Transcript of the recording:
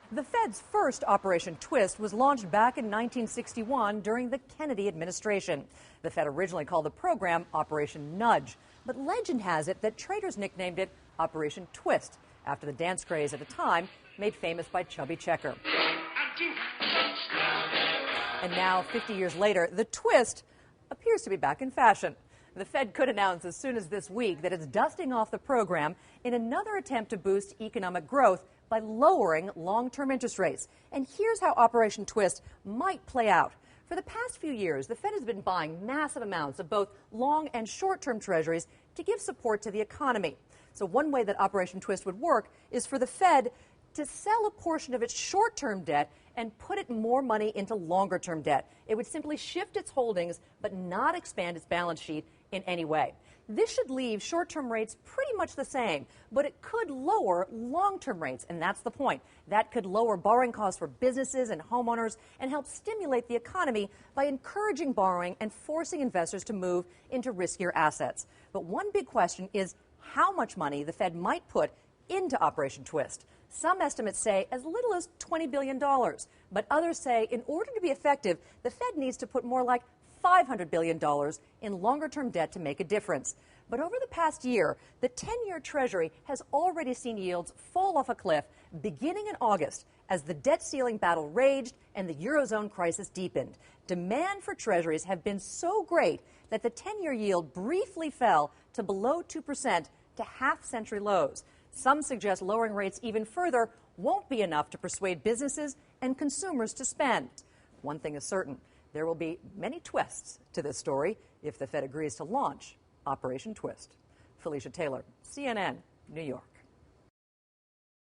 The Fed's first Operation Twist was launched back in 1961 during the Kennedy administration. The Fed originally called the program Operation Nudge, but legend has it that traders nicknamed it Operation Twist after the dance craze at the time made famous by Chubby Checker. And now, 50 years later, the twist appears to be back in fashion. The Fed could announce as soon as this week that it's dusting off the program in another attempt to boost economic growth by lowering long-term interest rates. And here's how Operation Twist might play out. For the past few years, the Fed has been buying massive amounts of both long and short-term treasuries to give support to the economy. So one way that Operation Twist would work is for the Fed to sell a portion of its short-term debt and put it more money into longer-term debt. It would simply shift its holdings but not expand its balance sheet in any way. This should leave short-term rates pretty much the same, but it could lower long-term rates, and that's the point. That could lower borrowing costs for businesses and homeowners and help stimulate the economy by encouraging borrowing and forcing investors to move into riskier assets. But one big question is how much money the Fed might put into Operation Twist. Some estimates say as little as $20 billion, but others say in order to be effective, the Fed needs to put more like $500 billion in longer-term debt to make a difference. But over the past year, the 10-year Treasury has already seen yields fall off a cliff beginning in August as the debt ceiling battle raged and the Eurozone crisis deepened. Demand for Treasuries have been so great that the 10-year yield briefly fell to below 2% to half-century lows. Some suggest lowering rates even further won't be enough to persuade businesses and consumers to spend. One thing is certain. There will be many twists to this story if the Fed agrees to launch Operation Twist. Felicia Taylor, CNN, New York.